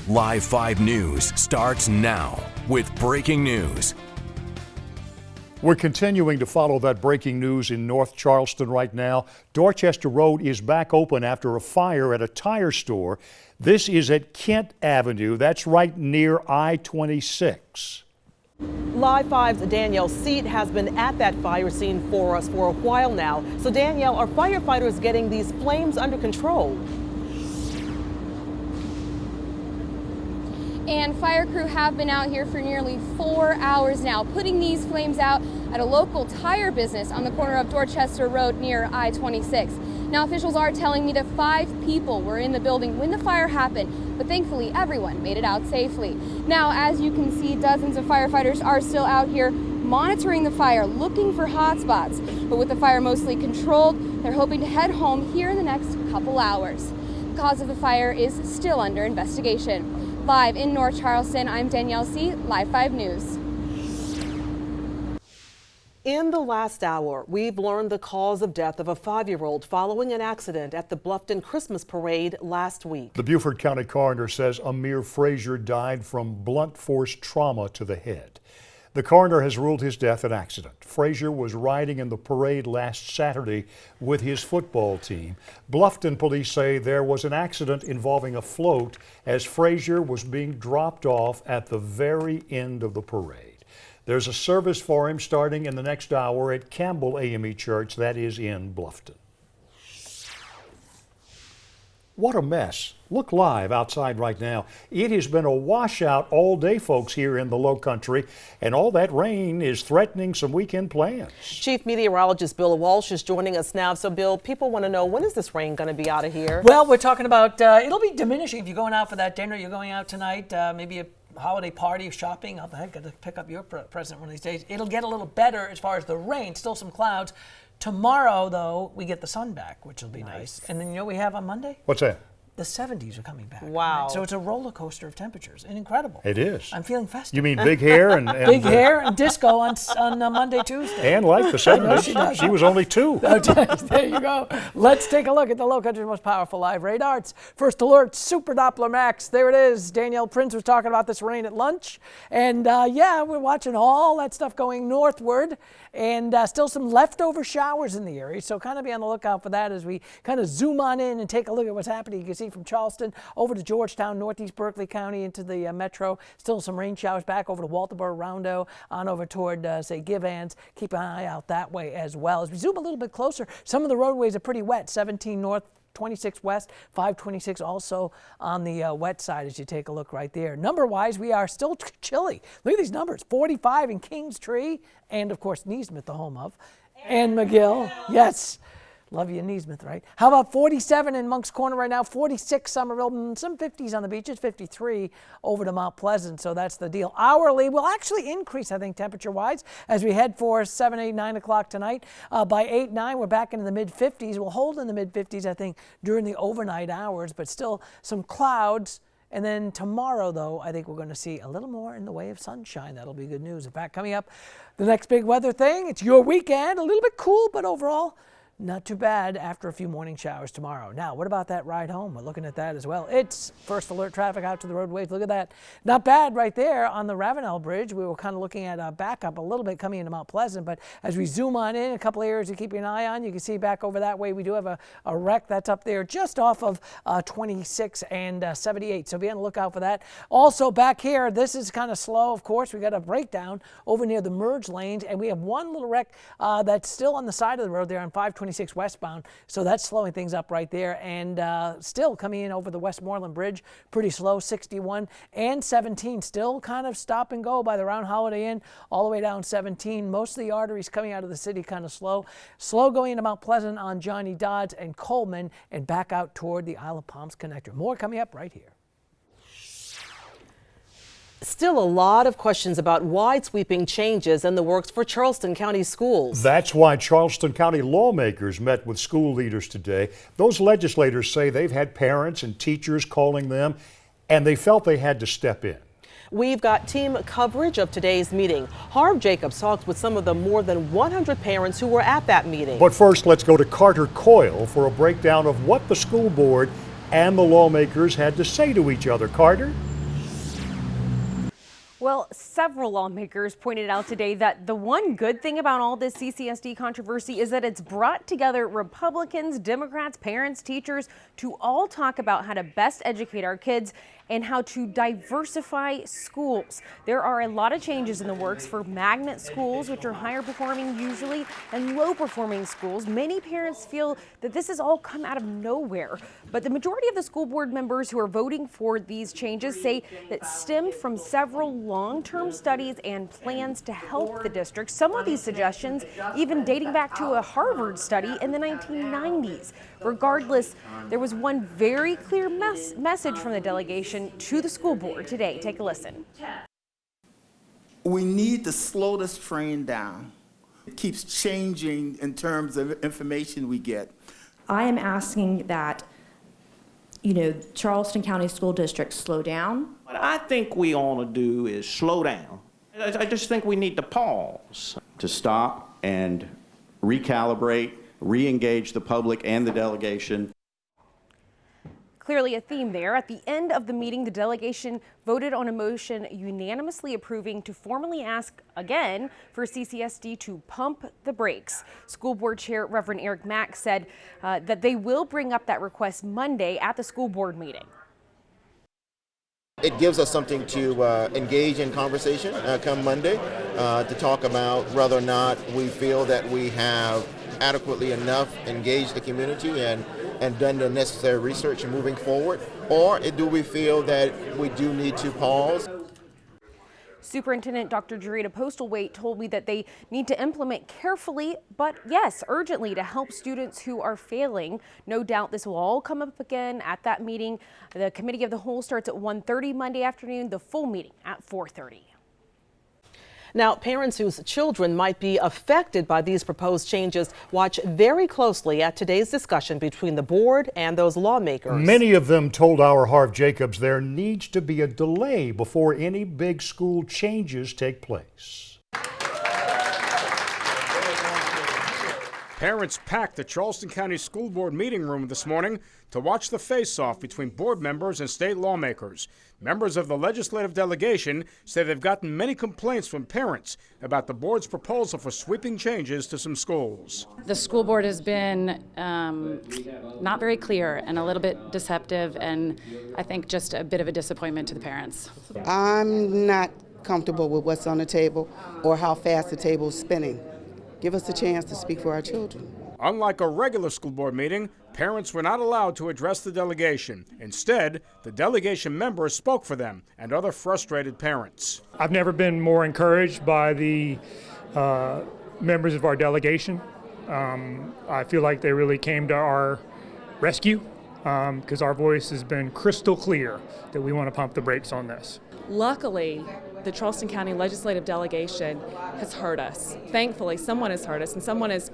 Live 5 News starts now with breaking news. We're continuing to follow that breaking news in North Charleston right now. Dorchester Road is back open after a fire at a tire store. This is at Kent Avenue. That's right near I-26. Live 5's Danielle Seat has been at that fire scene for us for a while now. So Danielle, are firefighters getting these flames under control? And fire crew have been out here for nearly 4 hours now, putting these flames out at a local tire business on the corner of Dorchester Road near I-26. Now, officials are telling me that 5 people were in the building when the fire happened, but thankfully everyone made it out safely. Now, as you can see, dozens of firefighters are still out here monitoring the fire, looking for hot spots. But with the fire mostly controlled, they're hoping to head home here in the next couple hours. The cause of the fire is still under investigation. Live in North Charleston, I'm Danielle C., Live 5 News. In the last hour, we've learned the cause of death of a 5-year-old following an accident at the Bluffton Christmas parade last week. The Beaufort County coroner says Amir Frazier died from blunt force trauma to the head. The coroner has ruled his death an accident. Frazier was riding in the parade last Saturday with his football team. Bluffton police say there was an accident involving a float as Frazier was being dropped off at the very end of the parade. There's a service for him starting in the next hour at Campbell AME Church, that is in Bluffton. What a mess. Look live outside right now. It has been a washout all day, folks, here in the Low Country, and all that rain is threatening some weekend plans. Chief Meteorologist Bill Walsh is joining us now. So, Bill, people want to know, when is this rain going to be out of here? Well, we're talking about, it'll be diminishing if you're going out for that dinner, you're going out tonight, maybe a holiday party, shopping. How the heck, got to pick up your present one of these days. It'll get a little better as far as the rain, still some clouds. Tomorrow, though, we get the sun back, which will be nice. And then you know what we have on Monday? What's that? The 70s are coming back. Wow. Right? So it's a roller coaster of temperatures and incredible. It is. I'm feeling festive. You mean big hair and big hair and disco on Monday, Tuesday. And like the 70s, she was only 2. There you go. Let's take a look at the Low Country's most powerful live radars. First alert, Super Doppler Max. There it is. Danielle Prince was talking about this rain at lunch. And yeah, we're watching all that stuff going northward. And still some leftover showers in the area. So kind of be on the lookout for that as we kind of zoom on in and take a look at what's happening. You can see from Charleston over to Georgetown, northeast Berkeley County into the metro. Still some rain showers back over to Walterboro, Rondo, on over toward, say, Givans. Keep an eye out that way as well. As we zoom a little bit closer, some of the roadways are pretty wet. 17 north, 26 west, 526 also on the wet side as you take a look right there. Number-wise, we are still chilly. Look at these numbers. 45 in Kingstree and, of course, Neesmith, the home of, and McGill. Yes. Love you in Neesmith, right? How about 47 in Moncks Corner right now, 46 Somerville, some 50s on the beaches, 53 over to Mount Pleasant, so that's the deal. Hourly will actually increase, I think, temperature-wise, as we head for 7, 8, 9 o'clock tonight. By 8, 9, we're back into the mid-50s. We'll hold in the mid-50s, I think, during the overnight hours, but still some clouds. And then tomorrow, though, I think we're going to see a little more in the way of sunshine. That'll be good news. In fact, coming up, the next big weather thing, it's your weekend, a little bit cool, but overall, not too bad after a few morning showers tomorrow. Now, what about that ride home? We're looking at that as well. It's first alert traffic out to the roadways. Look at that. Not bad right there on the Ravenel Bridge. We were kind of looking at a backup a little bit coming into Mount Pleasant, but as we zoom on in, a couple of areas to keep an eye on. You can see back over that way, we do have a wreck that's up there just off of 26 and 78. So be on the lookout for that. Also back here, this is kind of slow, of course. We got a breakdown over near the merge lanes, and we have one little wreck that's still on the side of the road there on 526 westbound, so that's slowing things up right there. And still coming in over the Westmoreland Bridge, pretty slow, 61 and 17, still kind of stop and go by the Round Holiday Inn, all the way down 17. Most of the arteries coming out of the city kind of slow. Slow going into Mount Pleasant on Johnny Dodds and Coleman, and back out toward the Isle of Palms connector. More coming up right here. Still a lot of questions about wide sweeping changes in the works for Charleston County schools. That's why Charleston County lawmakers met with school leaders today. Those legislators say they've had parents and teachers calling them, and they felt they had to step in. We've got team coverage of today's meeting. Harv Jacobs talks with some of the more than 100 parents who were at that meeting. But first, let's go to Carter Coyle for a breakdown of what the school board and the lawmakers had to say to each other. Carter? Well, several lawmakers pointed out today that the one good thing about all this CCSD controversy is that it's brought together Republicans, Democrats, parents, teachers to all talk about how to best educate our kids and how to diversify schools. There are a lot of changes in the works for magnet schools, which are higher performing usually, and low performing schools. Many parents feel that this has all come out of nowhere, but the majority of the school board members who are voting for these changes say that stemmed from several long-term studies and plans to help the district. Some of these suggestions even dating back to a Harvard study in the 1990s. Regardless, there was one very clear message from the delegation to the school board today. Take a listen. We need to slow this train down. It keeps changing in terms of information we get. I am asking that, Charleston County School District slow down. What I think we ought to do is slow down. I just think we need to pause. To stop and recalibrate, re-engage the public and the delegation. Clearly a theme there. At the end of the meeting, the delegation voted on a motion unanimously approving to formally ask again for CCSD to pump the brakes. School Board Chair Reverend Eric Mack said that they will bring up that request Monday at the school board meeting. It gives us something to engage in conversation come Monday to talk about whether or not we feel that we have adequately enough engaged the community and done the necessary research in moving forward, or do we feel that we do need to pause? Superintendent Dr. Jarita Postlethwaite told me that they need to implement carefully, but yes, urgently to help students who are failing. No doubt this will all come up again at that meeting. The Committee of the Whole starts at 1:30 Monday afternoon, the full meeting at 4:30. Now, parents whose children might be affected by these proposed changes watch very closely at today's discussion between the board and those lawmakers. Many of them told our Harv Jacobs there needs to be a delay before any big school changes take place. Parents packed the Charleston County School Board meeting room this morning to watch the face-off between board members and state lawmakers. Members of the legislative delegation say they've gotten many complaints from parents about the board's proposal for sweeping changes to some schools. The school board has been not very clear and a little bit deceptive, and I think just a bit of a disappointment to the parents. I'm not comfortable with what's on the table or how fast the table is spinning. Give us a chance to speak for our children. Unlike a regular school board meeting, parents were not allowed to address the delegation. Instead, the delegation members spoke for them and other frustrated parents. I've never been more encouraged by the members of our delegation. I feel like they really came to our rescue because our voice has been crystal clear that we want to pump the brakes on this. Luckily, the Charleston County Legislative Delegation has heard us. Thankfully, someone has heard us, and someone is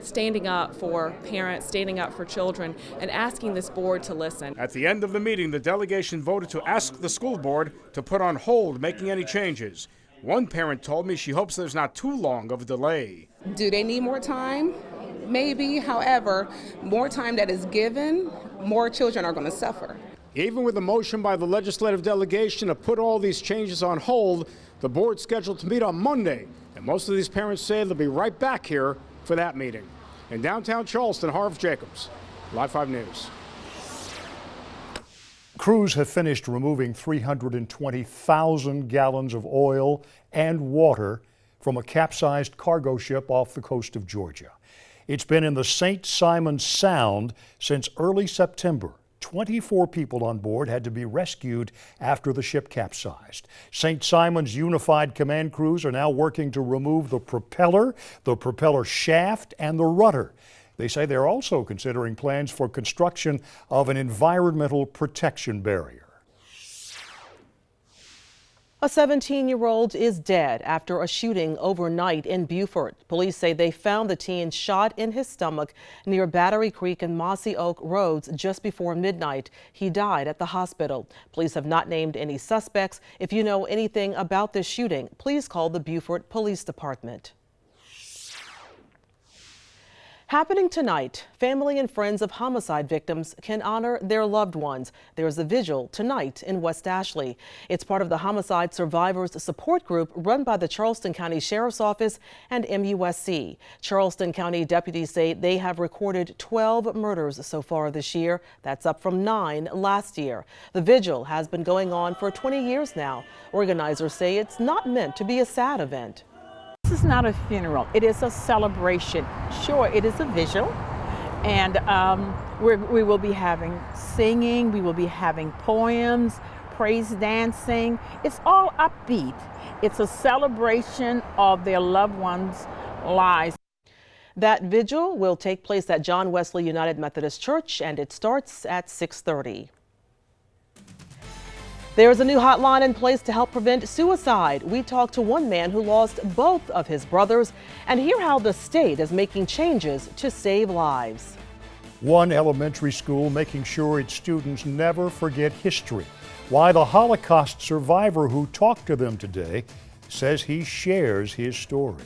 standing up for parents, standing up for children, and asking this board to listen. At the end of the meeting, the delegation voted to ask the school board to put on hold making any changes. One parent told me she hopes there's not too long of a delay. Do they need more time? Maybe. However, more time that is given, more children are going to suffer. Even with a motion by the legislative delegation to put all these changes on hold, the board's scheduled to meet on Monday, and most of these parents say they'll be right back here for that meeting. In downtown Charleston, Harv Jacobs, Live 5 News. Crews have finished removing 320,000 gallons of oil and water from a capsized cargo ship off the coast of Georgia. It's been in the St. Simons Sound since early September. 24 people on board had to be rescued after the ship capsized. St. Simons Unified Command crews are now working to remove the propeller shaft, and the rudder. They say they're also considering plans for construction of an environmental protection barrier. A 17-year-old is dead after a shooting overnight in Beaufort. Police say they found the teen shot in his stomach near Battery Creek and Mossy Oak Roads just before midnight. He died at the hospital. Police have not named any suspects. If you know anything about this shooting, please call the Beaufort Police Department. Happening tonight, family and friends of homicide victims can honor their loved ones. There's a vigil tonight in West Ashley. It's part of the Homicide Survivors Support Group run by the Charleston County Sheriff's Office and MUSC. Charleston County deputies say they have recorded 12 murders so far this year. That's up from 9 last year. The vigil has been going on for 20 years now. Organizers say it's not meant to be a sad event. This is not a funeral, it is a celebration. Sure, it is a vigil, and we will be having singing, we will be having poems, praise dancing. It's all upbeat. It's a celebration of their loved ones' lives. That vigil will take place at John Wesley United Methodist Church, and it starts at 6:30. There is a new hotline in place to help prevent suicide. We talked to one man who lost both of his brothers and hear how the state is making changes to save lives. One elementary school making sure its students never forget history. Why the Holocaust survivor who talked to them today says he shares his story.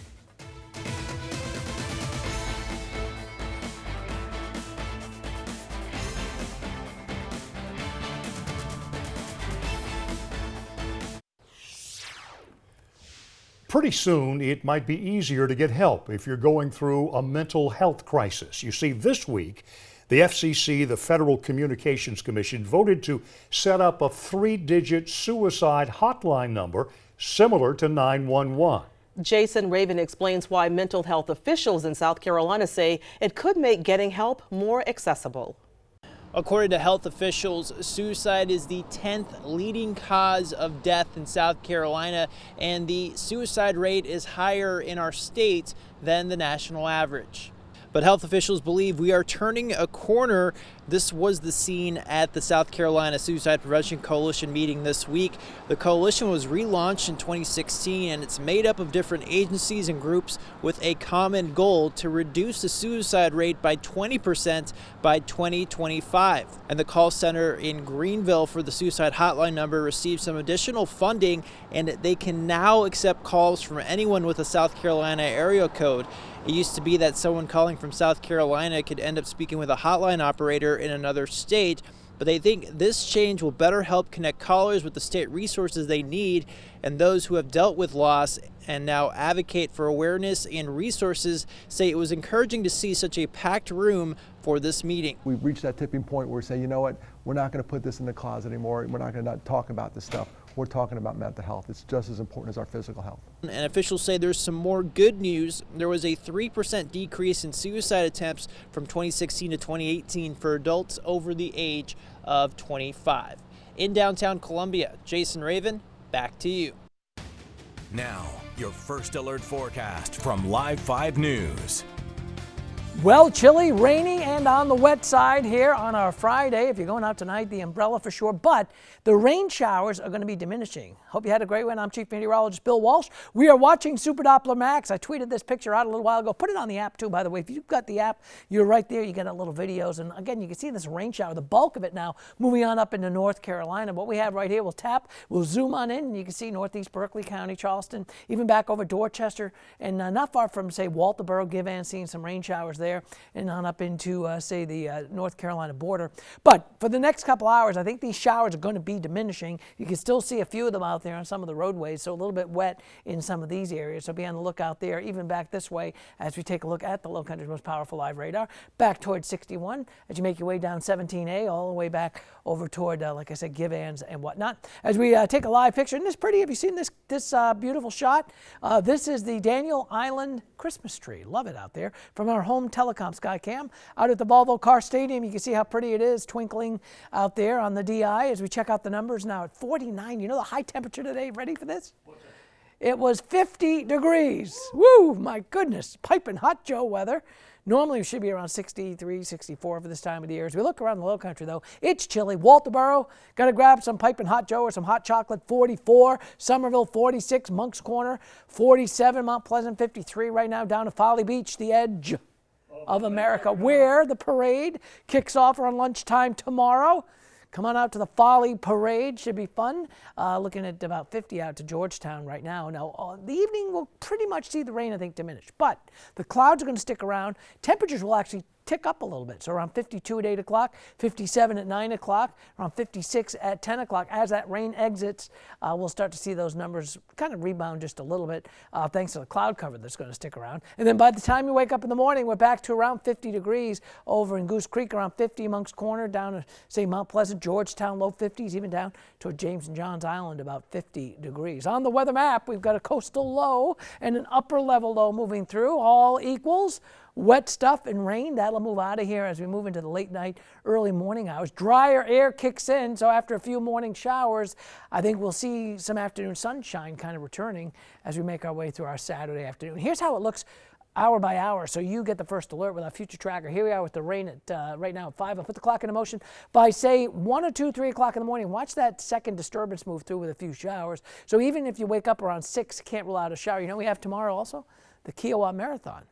Pretty soon, it might be easier to get help if you're going through a mental health crisis. You see, this week, the FCC, the Federal Communications Commission, voted to set up a 3-digit suicide hotline number similar to 911. Jason Raven explains why mental health officials in South Carolina say it could make getting help more accessible. According to health officials, suicide is the 10th leading cause of death in South Carolina, and the suicide rate is higher in our state than the national average. But health officials believe we are turning a corner. This was the scene at the South Carolina Suicide Prevention Coalition meeting this week. The coalition was relaunched in 2016, and it's made up of different agencies and groups with a common goal to reduce the suicide rate by 20% by 2025. And the call center in Greenville for the suicide hotline number received some additional funding, and they can now accept calls from anyone with a South Carolina area code. It used to be that someone calling from South Carolina could end up speaking with a hotline operator in another state, but they think this change will better help connect callers with the state resources they need, and those who have dealt with loss and now advocate for awareness and resources say it was encouraging to see such a packed room for this meeting. We've reached that tipping point where we say, you know what, we're not going to put this in the closet anymore. We're not going to talk about this stuff. We're talking about mental health. It's just as important as our physical health. And officials say there's some more good news. There was a 3% decrease in suicide attempts from 2016 to 2018 for adults over the age of 25. In downtown Columbia, Jason Raven, back to you. Now, your first alert forecast from Live 5 News. Well, chilly, rainy, and on the wet side here on our Friday. If you're going out tonight, the umbrella for sure, but the rain showers are going to be diminishing. Hope you had a great one. I'm Chief Meteorologist Bill Walsh. We are watching Super Doppler Max. I tweeted this picture out a little while ago. Put it on the app too, by the way. If you've got the app, you're right there. You get a little videos, and again, you can see this rain shower, the bulk of it now moving on up into North Carolina. What we have right here, we'll tap, we'll zoom on in, and you can see Northeast Berkeley County, Charleston, even back over Dorchester, and not far from, say, Walterboro, Givan, seeing some rain showers there, and on up into, say, the North Carolina border. But for the next couple hours, I think these showers are going to be diminishing. You can still see a few of them out there on some of the roadways, so a little bit wet in some of these areas. So be on the lookout there, even back this way as we take a look at the Low Country's most powerful live radar, back towards 61 as you make your way down 17A, all the way back over toward, like I said, Givans and whatnot. As we take a live picture, and this pretty, have you seen this beautiful shot? This is the Daniel Island Christmas tree. Love it out there from our home telecom Skycam out at the Volvo Car Stadium. You can see how pretty it is twinkling out there on the DI as we check out the numbers now at 49. You know the high temperature today? Ready for this? It was 50 degrees. Woo, my goodness. Piping hot Joe weather. Normally it should be around 63, 64 for this time of the year. As we look around the Low Country, though, it's chilly. Walterboro, got to grab some piping hot Joe or some hot chocolate, 44. Somerville, 46. Moncks Corner, 47. Mount Pleasant, 53 right now. Down to Folly Beach, the edge of America, where the parade kicks off around lunchtime tomorrow. Come on out to the Folly Parade. Should be fun. Looking at about 50 out to Georgetown right now. Now, the evening will pretty much see the rain, I think, diminish. But the clouds are going to stick around. Temperatures will actually tick up a little bit. So around 52 at 8 o'clock, 57 at 9 o'clock, around 56 at 10 o'clock. As that rain exits, we'll start to see those numbers kind of rebound just a little bit thanks to the cloud cover that's going to stick around. And then by the time you wake up in the morning, we're back to around 50 degrees over in Goose Creek, around 50 Monk's Corner, down to, say, Mount Pleasant, Georgetown, low 50s, even down toward James and Johns Island, about 50 degrees. On the weather map, we've got a coastal low and an upper level low moving through. All equals wet stuff and rain. That'll move out of here as we move into the late night, early morning hours. Drier air kicks in, so after a few morning showers, I think we'll see some afternoon sunshine kind of returning as we make our way through our Saturday afternoon. Here's how it looks hour by hour, so you get the first alert with our future tracker. Here we are with the rain at right now at 5. I'll put the clock into motion. By, say, 1 or 2, 3 o'clock in the morning, watch that second disturbance move through with a few showers. So even if you wake up around 6, can't rule out a shower. You know we have tomorrow also? The Kiowa Marathon.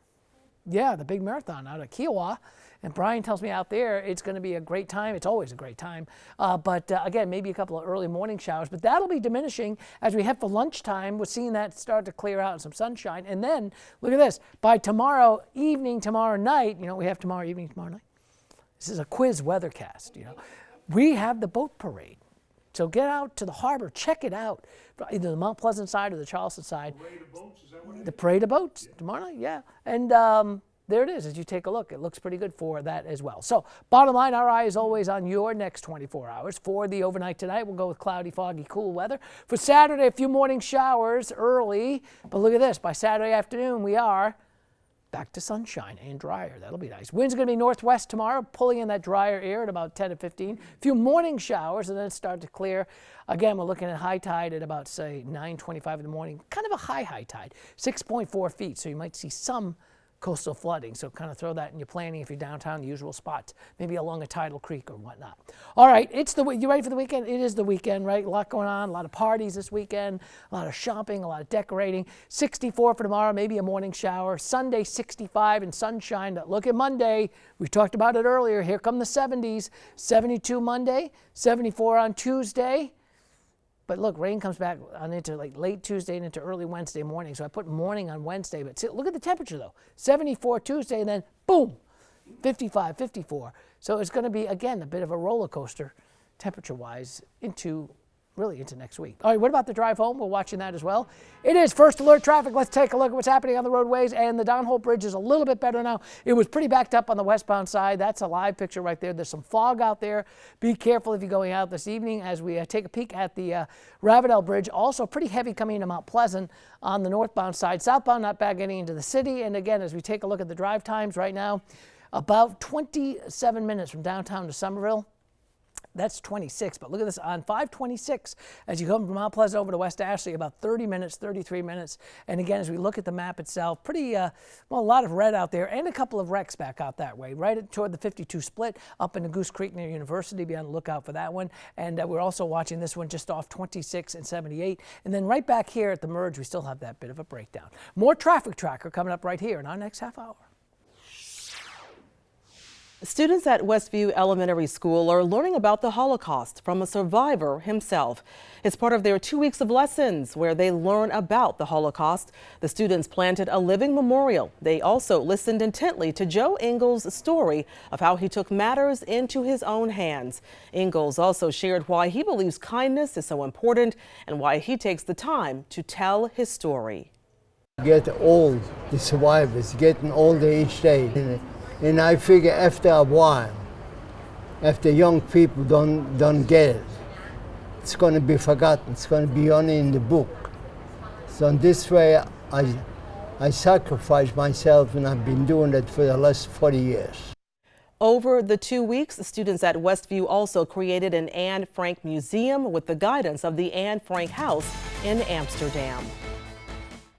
Yeah, the big marathon out of Kiowa. And Brian tells me out there it's going to be a great time. It's always a great time. But again, maybe a couple of early morning showers. But that'll be diminishing as we head for lunchtime. We're seeing that start to clear out and some sunshine. And then, look at this. By tomorrow evening, tomorrow night, you know what we have tomorrow evening, tomorrow night? This is a quiz weathercast, you know. We have the boat parade. So get out to the harbor, check it out. Either the Mount Pleasant side or the Charleston side. Parade of boats, is that what it is? The parade of boats tomorrow night, yeah. And there it is as you take a look. It looks pretty good for that as well. So bottom line, our eye is always on your next 24 hours. For the overnight tonight, we'll go with cloudy, foggy, cool weather. For Saturday, a few morning showers early. But look at this. By Saturday afternoon, we are back to sunshine and drier. That'll be nice. Wind's going to be northwest tomorrow, pulling in that drier air at about 10 to 15. A few morning showers and then start to clear. Again, we're looking at high tide at about, say, 9:25 in the morning. Kind of a high tide, 6.4 feet. So you might see some coastal flooding. So kind of throw that in your planning if you're downtown, the usual spots, maybe along a tidal creek or whatnot. All right, you ready for the weekend? It is the weekend, right? A lot going on, a lot of parties this weekend, a lot of shopping, a lot of decorating. 64 for tomorrow, maybe a morning shower. Sunday, 65 and sunshine. Look at Monday. We talked about it earlier. Here come the 70s. 72 Monday, 74 on Tuesday. But look, rain comes back on into like late Tuesday and into early Wednesday morning. So I put morning on Wednesday. But see, look at the temperature, though. 74 Tuesday, and then boom, 55, 54. So it's going to be, again, a bit of a roller coaster temperature-wise into next week. All right, what about the drive home? We're watching that as well. It is First Alert Traffic. Let's take a look at what's happening on the roadways. And the Downhole Bridge is a little bit better now. It was pretty backed up on the westbound side. That's a live picture right there. There's some fog out there. Be careful if you're going out this evening as we take a peek at the Ravenel Bridge. Also pretty heavy coming into Mount Pleasant on the northbound side. Southbound, not bad getting into the city. And again, as we take a look at the drive times right now, about 27 minutes from downtown to Somerville. That's 26, but look at this on 526 as you come from Mount Pleasant over to West Ashley, about 30 minutes, 33 minutes. And again, as we look at the map itself, pretty, well, a lot of red out there and a couple of wrecks back out that way, right toward the 52 split up into Goose Creek near University. Be on the lookout for that one. And we're also watching this one just off 26 and 78. And then right back here at the merge, we still have that bit of a breakdown. More traffic tracker coming up right here in our next half hour. Students at Westview Elementary School are learning about the Holocaust from a survivor himself. It's part of their 2 weeks of lessons where they learn about the Holocaust. The students planted a living memorial. They also listened intently to Joe Ingalls' story of how he took matters into his own hands. Ingalls also shared why he believes kindness is so important and why he takes the time to tell his story. Get old, the survivors, getting older each day. And I figure after a while, after young people don't get it, it's going to be forgotten. It's going to be only in the book. So in this way, I sacrificed myself, and I've been doing it for the last 40 years. Over the 2 weeks, students at Westview also created an Anne Frank museum with the guidance of the Anne Frank House in Amsterdam.